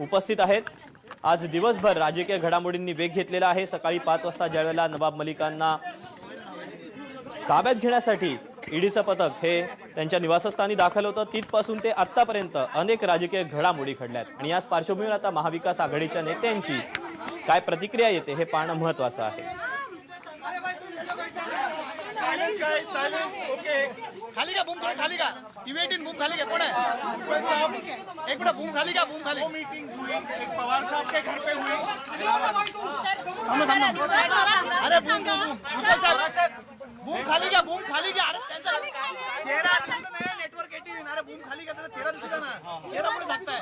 उपस्थित आहेत। आज दिवसभर राजकीय घडामोडींनी वेग घेतलेला आहे। सकाळी 5 वाजता ज्यावेळेला नवाब मलिकांना ताब्यात घेण्यासाठी ईडीचं पथक हे त्यांच्या निवासस्थानी दाखल होतं, तिथपासून ते आतापर्यंत अनेक राजकीय घडामोडी घडल्यात आणि याच पार्श्वभूमीवर आता महाविकास आघाडीच्या नेत्यांची काय प्रतिक्रिया येते हे पाहणं महत्त्वाचं आहे। खाली का बूम खाली का टीवी18 बूम खाली का कौन है साहब एक मिनट बूम खाली का बूम खाली वो मीटिंग्स हुई एक पवार साहब के घर पे हुई अरे बूम खाली का अरे चेहरा दिसत नाही नेटवर्क 18 अरे बूम खाली का त्याचा चेहरा दिसत ना चेहरा पुढे भागताय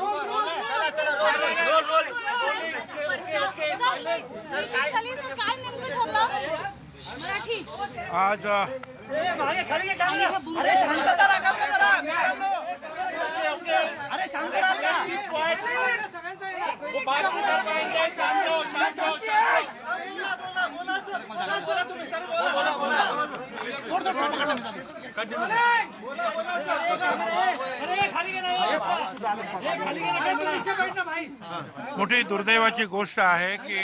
आज अरे शांतता राखा जरा अरे शांत राहा मोठी दुर्दैवाची गोष्ट आहे की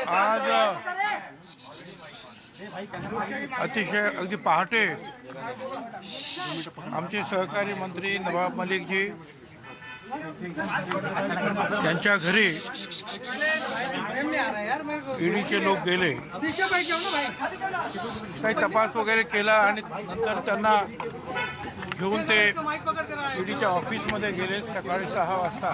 आज अतिशय अगदी पहाटे आमचे सहकारी मंत्री नवाब मलिक जी यांच्या घरी ईडीचे लोक गेले, काही तपास वगैरे केला आणि नंतर त्यांना घेऊन ते ईडीच्या ऑफिसमध्ये गेले सकाळी 6 वाजता।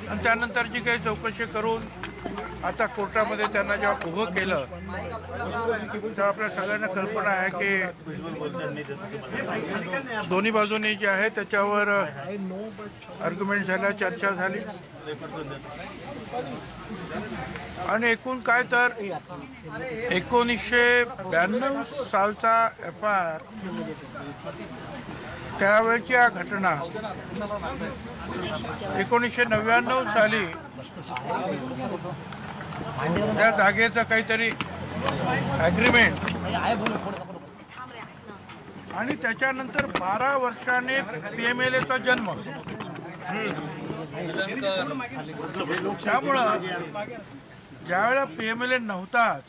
आणि त्यानंतर जी काही चौकशी करून आता कोर्टामध्ये त्यांना जेव्हा उभं केलं तेव्हा आपल्या सगळ्यांना कल्पना आहे की दोन्ही बाजूंनी जे आहे त्याच्यावर आर्ग्युमेंट झाला, चर्चा झाली आणि एकूण काय तर 1992 सालचा FIR त्यावेळच्या घटना 1999 साली त्या जागेचं काहीतरी ॲग्रीमेंट आणि त्याच्यानंतर 12 वर्षाने PMLAचा जन्म। त्यामुळं ज्यावेळेला PMLA नव्हताच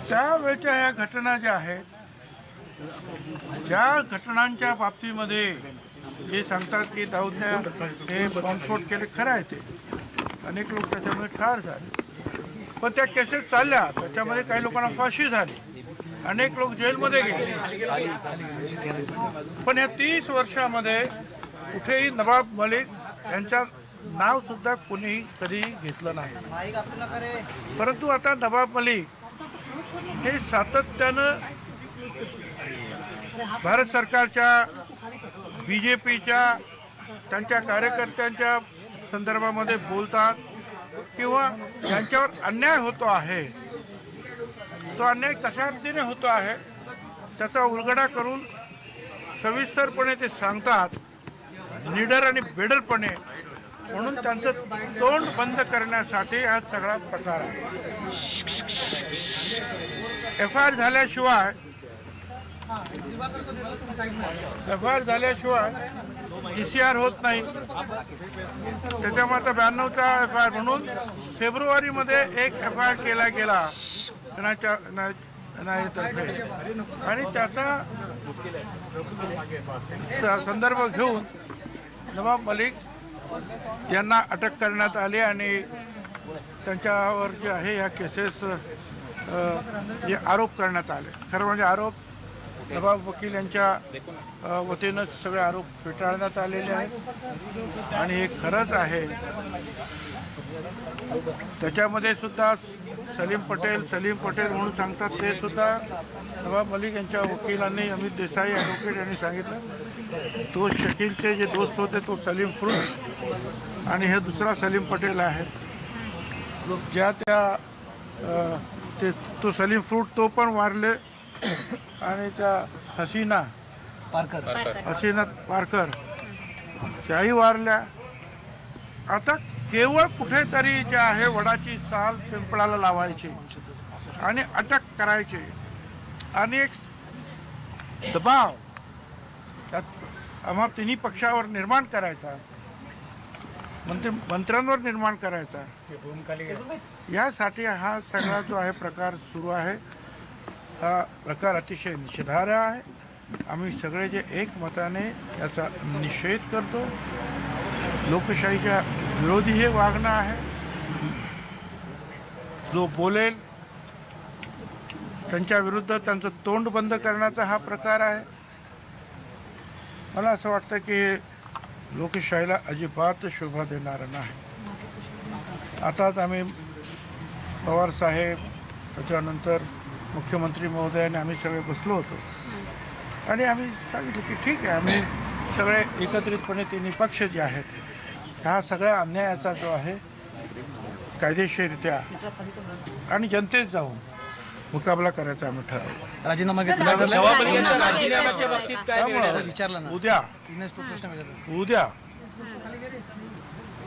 त्यावेळच्या ह्या घटना ज्या आहेत ज्या घटनांच्या बाबतीमध्ये जे सांगतात की दाऊदने हे बॉम्बस्फोट केले, खरं आहे ते, अनेक लोक त्याच्यामध्ये ठार झाले, पण त्या केसेस चालल्या, त्याच्यामध्ये काही लोकांना फाशी झाली, अनेक लोक जेलमध्ये गेले, पण या 30 वर्षामध्ये कुठेही नवाब मलिक यांचं नाव सुद्धा कोणीही कधी घेतलं नाही। परंतु आता नवाब मलिक हे सातत्यानं भारत सरकारच्या BJPच्या त्यांच्या कार्यकर्त्यांच्या संदर्भामध्ये बोलतात किंवा त्यांच्यावर अन्याय होतो आहे, तो अन्याय कशा रीतीने होतो आहे त्याचा उलगडा करून सविस्तरपणे ते सांगतात, निडर आणि बेडरपणे, म्हणून त्यांचं तोंड बंद करण्यासाठी हा सगळा प्रकार आहे। FIR झाल्याशिवाय ECR होत नाही, त्याच्यामुळे आता 92चा FIR म्हणून फेब्रुवारीमध्ये एक FIR केला गेला NIA-तर्फे आणि त्याचा संदर्भ घेऊन नवाब मलिक यांना अटक करण्यात आली आणि त्यांच्यावर जे आहे ह्या केसेस जे आरोप करण्यात आले, खरं म्हणजे आरोप नवाब वकील यांच्या वतीनं सगळे आरोप फेटाळण्यात आलेले आहेत आणि हे खरंच आहे। त्याच्यामध्ये सुद्धा सलीम पटेल म्हणून सांगतात, ते सुद्धा नवाब मलिक यांच्या वकिलांनी अमित देसाई ॲडव्होकेट यांनी सांगितलं, तो शकीलचे जे दोस्त होते तो सलीम फ्रूट आणि हे दुसरा सलीम पटेल आहे, ज्या त्या तो सलीम फ्रूट तो पण वारले आणि त्या हसीना पारकर त्याही वारल्या। आता केवळ कुठेतरी जे आहे वडाची साल पिंपळाला लावायची आणि अटक करायचे आणि एक दबाव त्यात आम्हा तिन्ही पक्षावर निर्माण करायचा, मंत्र्यांवर निर्माण करायचा, यासाठी हा सगळा जो आहे प्रकार सुरू आहे. हा प्रकार अतिशय निषेधार्ह आहे. आम्ही सगळे जे एकमताने याचा निषेध करतो. लोकशाहीच्या विरोधी हे वागणं आहे. जो बोलेल त्यांच्या विरुद्ध त्यांचं तोंड बंद करण्याचा हा प्रकार आहे. मला असं वाटतं की लोकशाहीला अजिबात शोभा देणारं नाही. आताच आम्ही पवार साहेब, त्याच्यानंतर मुख्यमंत्री महोदयाने आम्ही सगळे बसलो होतो आणि आम्ही सांगितलं की ठीक आहे, आम्ही सगळे एकत्रितपणे तिन्ही पक्ष जे आहेत ह्या सगळ्या अन्यायाचा जो आहे कायदेशीररित्या आणि जनतेत जाऊन मुकाबला करायचा आम्ही ठरवलं. राजीनामा राजीनाम्याच्या बाबतीत काय निर्णय विचारला ना. उद्या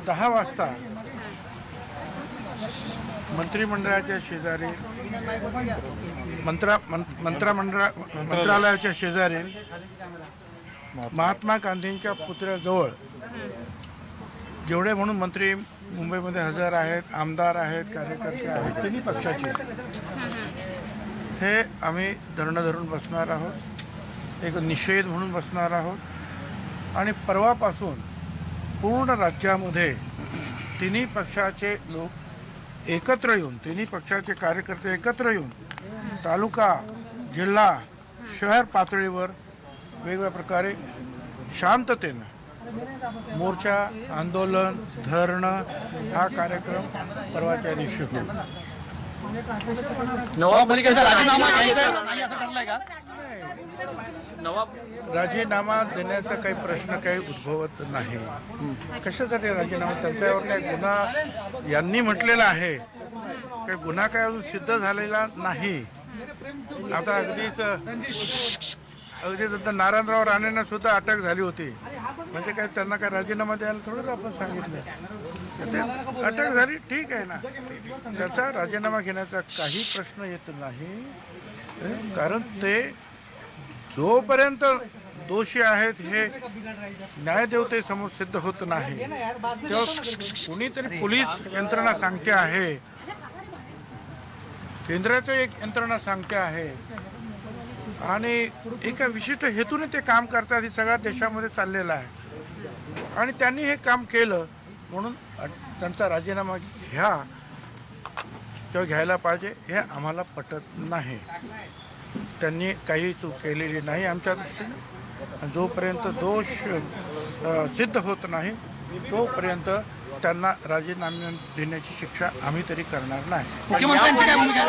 10 वाजता मंत्रिमंडळाच्या शेजारी मंत्रालयाच्या शेजारी महात्मा गांधींच्या पुतळ्याजवळ जेवढे म्हणून मंत्री मुंबईमध्ये हजर आहेत, आमदार आहेत, कार्यकर्ते आहेत, तिन्ही पक्षाचे हे आम्ही धरणं धरून बसणार आहोत. एक निषेध म्हणून बसणार आहोत आणि परवापासून पूर्ण राज्यामध्ये तिन्ही पक्षाचे लोक एकत्र येऊन, तिन्ही पक्षाचे कार्यकर्ते एकत्र येऊन तालुका, जिल्हा, शहर पातळीवर वेगवेगळ्या प्रकारे शांततेनं मोर्चा, आंदोलन, धरणं हा कार्यक्रम परवाच्या दिवशी होईल. नवाब मलिकांचा राजीनामा घ्यायचा नाही असं ठरलंय का? राजीनामा देण्याचा काही प्रश्न काही उद्भवत नाही. कशासाठी राजीनामा? त्यांच्यावर काही गुन्हा यांनी म्हटलेला आहे, काही गुन्हा काय अजून सिद्ध झालेला नाही. आता अगदीच आता नारायणराव राणेंना सुद्धा अटक झाली होती, म्हणजे काय त्यांना काय राजीनामा द्यायला थोडंच आपण सांगितलं. ते अटक झाली, ठीक आहे ना, त्याचा राजीनामा घेण्याचा काही प्रश्न येत नाही. कारण ते जोपर्यंत दोषी आहेत हे न्यायदेवतेसमोर सिद्ध होत नाही तेव्हा कुणीतरी पोलीस यंत्रणा सांगते आहे, केंद्राचं एक यंत्रणा सांगते आहे आणि एका विशिष्ट हेतूने ते काम करतात. हे सगळ्या देशामध्ये चाललेलं आहे आणि त्यांनी हे काम केलं म्हणून त्यांचा राजीनामा घ्यायला पाहिजे हे आम्हाला पटत नाही. त्यांनी काही चूक केलेली नाही आमच्या दृष्टीने. जोपर्यंत दोष सिद्ध होत नाही तोपर्यंत त्यांना राजीनामे देण्याची शिक्षा आम्ही तरी करणार नाही. मुख्यमंत्र्यांची काय भूमिका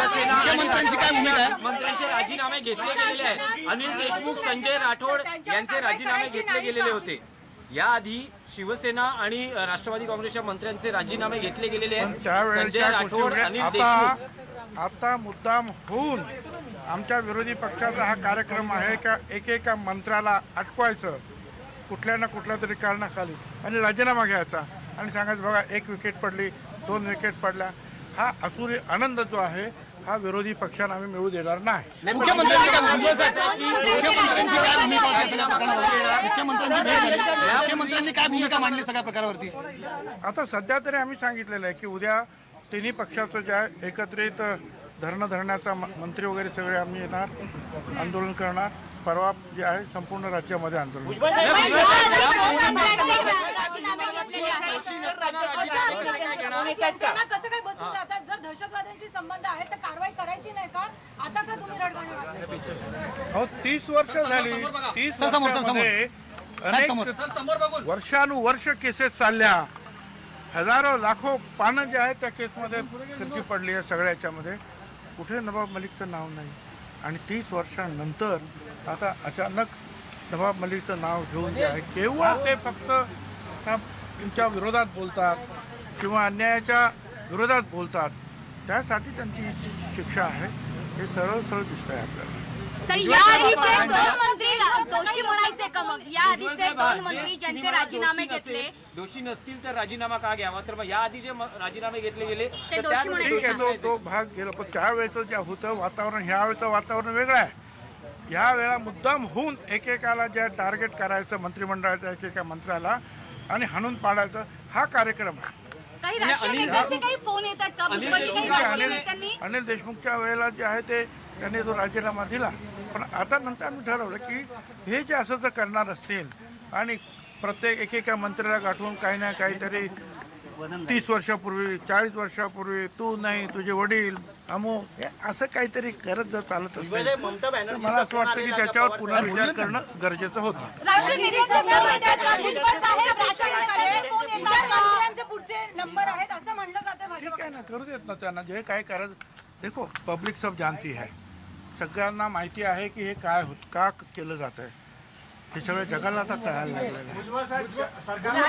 आहे? मंत्र्यांचे राजीनामे घेतले गेलेले आहेत. अनिल देशमुख, संजय राठोड यांचे राजीनामे घेतले गेलेले होते. याआधी शिवसेना आणि राष्ट्रवादी काँग्रेसच्या मंत्र्यांचे राजीनामे घेतले गेलेले आहेत. संजय राठोड, अनिल देशमुख. आता मुद्दाम होऊन आमच्या विरोधी पक्षाचा हा कार्यक्रम आहे का एकेका मंत्र्याला अटकवायचं कुठल्या ना कुठल्या तरी कारणाखाली आणि राजीनामा घ्यायचा आणि सांगायचं बघा 1 विकेट पडली, 2 विकेट पडल्या. हा असुरी आनंद जो आहे हा विरोधी पक्षांना आम्ही मिळू देणार नाही. मुख्यमंत्र्यांनी काय भूमिका मांडली सगळ्या प्रकारावरती? आता सध्या तरी आम्ही सांगितलेलं आहे की उद्या तिन्ही पक्षाचं जे आहे एकत्रित धरणं धरण्याचा मंत्री वगैरे सगळे आम्ही येणार, आंदोलन करणार. परवा जे आहे संपूर्ण राज्यामध्ये आंदोलन. कसं काय बसून राहतात? जर दहशतवाद्यांशी संबंध आहे तर कारवाई करायची नाही का? आता का तुम्ही रडगाणे? हो 30 वर्ष झाली. 30 वर्षामध्ये अनेक वर्षानुवर्ष केसेस चालल्या. हजारो लाखो पानं जे आहेत त्या केसमध्ये खर्ची पडली आहे. सगळ्या याच्यामध्ये कुठे नवाब मलिकचं नाव नाही आणि 30 वर्षांनंतर आता अचानक नवाब मलिकचं नाव घेऊन जे आहे केवळ ते फक्त तुमच्या विरोधात बोलतात किंवा अन्यायाच्या विरोधात बोलतात त्यासाठी त्यांची शिक्षा आहे. हे सरळ सरळ दिसत आहे आपल्याला. सर या आधीचे 2 मंत्री दोषी म्हणायचे का मग? या आधीचे 2 मंत्री ज्यांचे राजीनामे घेतले दोषी नसतील तर राजीनामा का घ्यावा? तर मग या आधी जे राजीनामे घेतले गेले ते तर दोषी त्यात म्हणायचे. ठीक आहे, तो भाग गेला, पण त्यावेळेचं जे होतं वातावरण ह्या वेळेचं वातावरण वेगळं आहे. ह्या वेळा मुद्दाम होऊन एकेकाला जे टार्गेट करायचं मंत्रिमंडळाच्या एकेका मंत्र्याला आणि हाणून पाडायचं हा कार्यक्रम आहे. काही राष्ट्रीय नेत्यांचे काही फोन येतात का? भुजबळजी काही राष्ट्रीय नेत्यांनी अनिल देशमुखच्या वेळेला जे आहे ते त्यांनी तो राजीनामा दिला. पण आता नंतर आम्ही ठरवलं की हे जे असं जर करणार असतील आणि प्रत्येक एकेका मंत्र्याला गाठवून काही ना काहीतरी 30 वर्षापूर्वी 40 वर्षापूर्वी तू नाही तुझे वडील अमुक हे असं काहीतरी करत जर चालत असेल तर मला असं वाटतं की त्याच्यावर पुन्हा विचार करणं गरजेचं होतं. राष्ट्रीय नेत्यांचे फोन येतात का? भुजबळ साहेब राष्ट्रीय नेत्यांचे फोन येतात का? मंत्र्यांचे पुढचे नंबर आहेत असं म्हणलं जातं भाजप. ठीक आहे ना, करू देत ना त्यांना जे काय करायचं. देखो पब्लिक सब जानती है, सगळ्यांना माहिती आहे की हे काय होत का केलं जात आहे. हे सगळं जगाला आता कळायला लागलेलं आहे.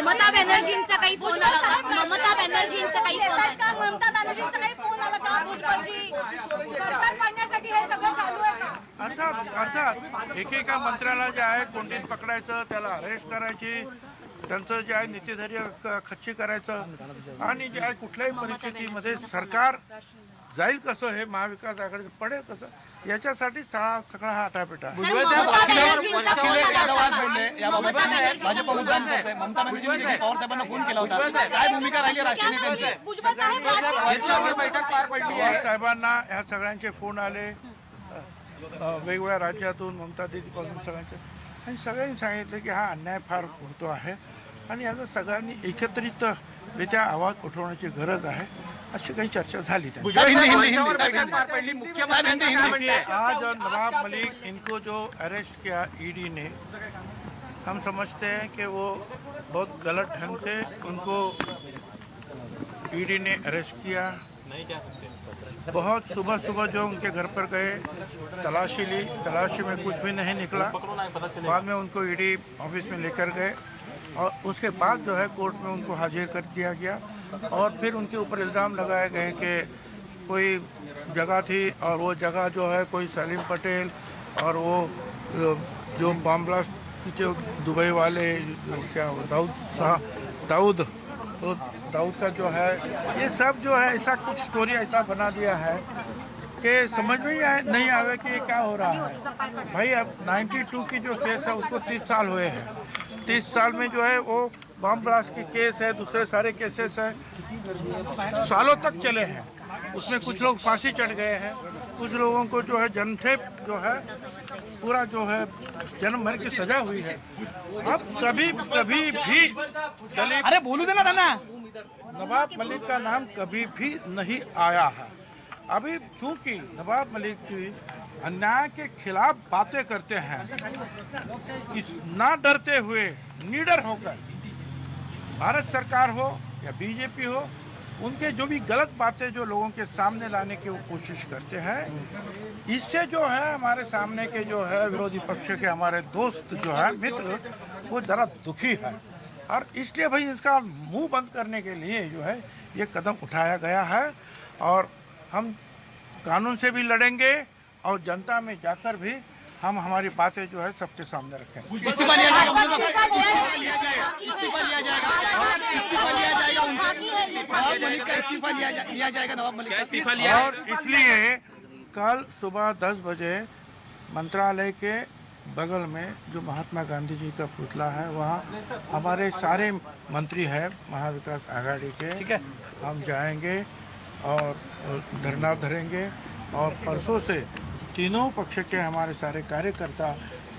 ममता बॅनर्जींचा काही फोन आला का? ममता बॅनर्जींचा काही फोन आला का? ममता बॅनर्जींचा काही फोन आला का? भुजबळजी सरकार पाडण्यासाठी हे सगळं चालू आहे का? अर्थात एकेका मंत्र्याला जे आहे कोंडीत पकडायचं, त्याला अरेस्ट करायची, त्यांचं जे आहे नीतिधैर्य खच्ची करायचं आणि जे आहे कुठल्याही परिस्थितीमध्ये सरकार जाईल कसं, हे महाविकास आघाडी पडेल कसं, याच्यासाठी सगळा हा आटापिटा आहे. भाजप मुद्दाम करतोय. ममता बॅनर्जींनी पवार साहेबांना फोन केला होता. काय भूमिका राहिली राष्ट्रीय नेत्यांची? याच्यावर बैठक पार पडली आहे. पवार साहेबांना ह्या सगळ्यांचे फोन आले वेगवेगळ्या राज्यातून, ममता दीदीपासून सगळ्यांचे, आणि सगळ्यांनी सांगितलं की हा अन्याय फार होतो आहे आणि याचा सगळ्यांनी एकत्रितरित्या आवाज उठवण्याची गरज आहे, अशी काही चर्चा झाली. याच्यावर बैठक पार पडली. मुख्यमंत्र्यांनी काय म्हणताय? आज नवाब मलिक इनको जो अरेस्ट किया ईडी ने, हम समझते हैं कि वो बहुत गलत ढंग से उनको ईडी ने अरेस्ट किया. बहुत सुबह सुबह जो उनके घर पर गए, तलाशी ली, तलाशी में कुछ भी नहीं निकला. बाद में उनको ईडी ऑफिस में लेकर गए और उसके बाद जो है कोर्ट में उनको हाजिर कर दिया गया और फिर उनके ऊपर इल्ज़ाम लगाए गए कि कोई जगह थी और वो जगह जो है कोई सलीम पटेल और वो जो बम ब्लास्ट जो दुबई वाले क्या दाऊद दाऊद का जो है, ये सब जो है ऐसा कुछ स्टोरी ऐसा बना दिया है कि समझ में ही नहीं आवे कि ये क्या हो रहा है. भाई अब 92 की जो केस है उसको 30 साल हुए हैं. 30 साल में जो है वो बम ब्लास्ट की केस है, दूसरे सारे केसेस हैं, सालों तक चले हैं. उसमें कुछ लोग फांसी चढ़ गए हैं, कुछ लोगों को जो है जन्मठेप जो है पूरा जो है जन्म भर की सजा हुई है. अब कभी भी दलित, अरे बोलू दे ना त्यांना. नवाब मलिक का नाम कभी भी नहीं आया है. अभी चूंकि नवाब मलिक जी अन्याय के खिलाफ बातें करते हैं, ना डरते हुए निडर होकर, भारत सरकार हो या बीजेपी हो, उनके जो भी गलत बातें जो लोगों के सामने लाने की वो कोशिश करते हैं, इससे जो है हमारे सामने के जो है विरोधी पक्ष के हमारे दोस्त जो है मित्र, वो ज़रा दुखी है. और इसलिए भाई इसका मुंह बंद करने के लिए जो है ये कदम उठाया गया है और हम कानून से भी लड़ेंगे और जनता में जाकर भी हम हमारी बातें जो है सबके सामने रखेंगे. इस्तीफा लिया जाएगा. इस्तीफा लिया जाएगा. नवाब मलिक का इस्तीफा लिया जाएगा. नवाब मलिक का इस्तीफा लिया. और इसलिए कल सुबह 10 बजे मंत्रालय के बगल में जो महात्मा गांधी जी का पुतला है, वहाँ हमारे सारे मंत्री हैं महाविकास आघाड़ी के, ठीक है, हम जाएंगे और धरना धरेंगे. और परसों से तीनों पक्ष के हमारे सारे कार्यकर्ता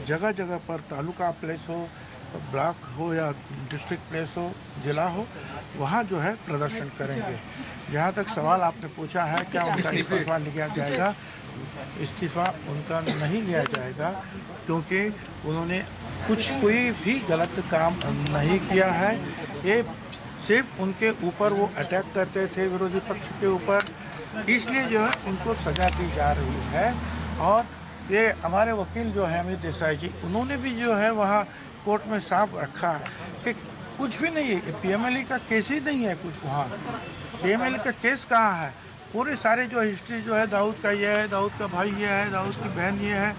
जगह जगह पर, तालुका प्लेस हो, ब्लॉक हो या डिस्ट्रिक्ट प्लेस हो, जिला हो, वहाँ जो है प्रदर्शन करेंगे. जहाँ तक सवाल आपने पूछा है क्या उनका इस्तीफा लिया जाएगा, इस्तीफा उनका नहीं लिया जाएगा, क्योंकि उन्होंने कोई भी गलत काम नहीं किया है. ये सिर्फ उनके ऊपर वो अटैक करते थे, विरोधी पक्ष के ऊपर, इसलिए जो है उनको सजा दी जा रही है. और ये हमारे वकील जो है अमित देसाई जी, उन्होंने भी जो है वहाँ कोर्ट में साफ रखा कि कुछ भी नहीं है, पीएमएलए का केस ही नहीं है कुछ. वहाँ पीएमएलए का केस कहाँ है? पूरे सारे जो हिस्ट्री जो है, दाऊद का ये है, दाऊद का भाई ये है, दाऊद की बहन ये है,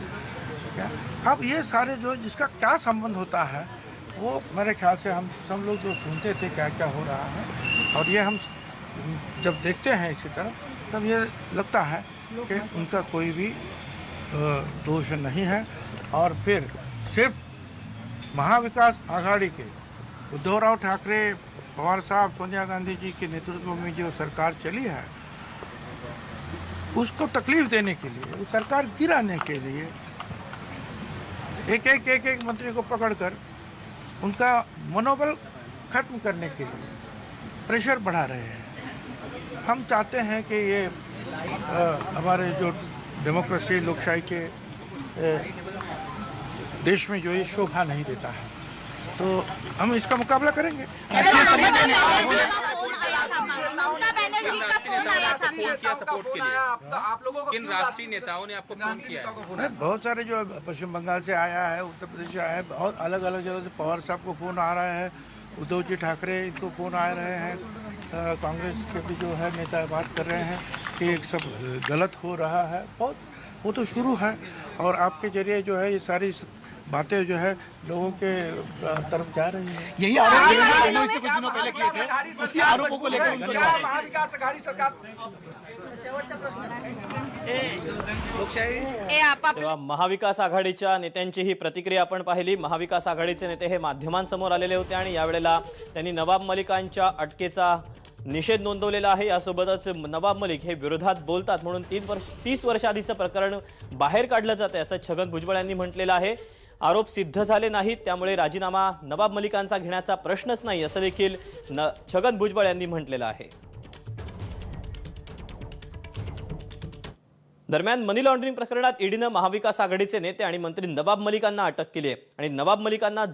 क्या अब ये सारे जो जिसका क्या संबंध होता है वो मेरे ख्याल से हम सब लोग जो सुनते थे क्या क्या हो रहा है, और ये हम जब देखते हैं इसी तरह तब ये लगता है कि उनका कोई भी दोष नहीं है। और फिर सिर्फ महाविकास आघाड़ी के उद्धव राव ठाकरे, पवार साहब, सोनिया गांधी जी के नेतृत्व में जो सरकार चली है उसको तकलीफ देने के लिए, उस सरकार गिराने के लिए एक मंत्री को पकड़कर उनका मनोबल खत्म करने के लिए प्रेशर बढ़ा रहे हैं। हम चाहते हैं कि ये हमारे जो डेमोक्रेसी, लोकशाही के देश में जो ये शोभा नहीं देता है, तो हम इसका मुकाबला करेंगे। ममता बनर्जी का फोन आया था क्या? किया सपोर्ट के लिए किन राष्ट्रीय नेताओं ने आपको फोन किया है? बहुत सारे जो पश्चिम बंगाल से आया है, उत्तर प्रदेश से आया है, बहुत अलग अलग जगह से पवार साहब को फ़ोन आ रहा है, उद्धव जी ठाकरे इनको फ़ोन आ रहे हैं, कांग्रेस के भी जो है नेता बात कर रहे हैं कि एक सब गलत हो रहा है। बहुत वो तो शुरू है, और आपके जरिए जो है ये सारी बातें जो है लोगों के तरफ जा रही है। यही आरोप देवेंद्र फडणवीस ने कुछ दिनों पहले किए थे, उसी आरोपों को लेकर उनको जवाब महाविकास आघाड़ी सरकार तेव्हा महाविकास आघाडीच्या नेत्यांची ही प्रतिक्रिया आपण पाहिली। महाविकास आघाडीचे नेते हे माध्यमांसमोर आलेले होते आणि यावेळेला त्यांनी नवाब मलिकांच्या अटकेचा निषेध नोंदवलेला आहे। यासोबतच नवाब मलिक हे विरोधात बोलतात म्हणून 30 वर्ष आधीचं प्रकरण बाहेर काढलं जाते असं छगन भुजबळ यांनी म्हटलेलं आहे। आरोप सिद्ध झाले नाहीत, त्यामुळे राजीनामा नवाब मलिकांचा घेण्याचा प्रश्नच नाही असं देखील छगन भुजबळ यांनी म्हटलेलं आहे। दरम्यान मनी लॉन्ड्रिंग प्रकरणात ईडीनं महाविकास आघाडीचे नेते आणि मंत्री नवाब मलिकांना अटक केली आहे आणि नवाब मलिकांना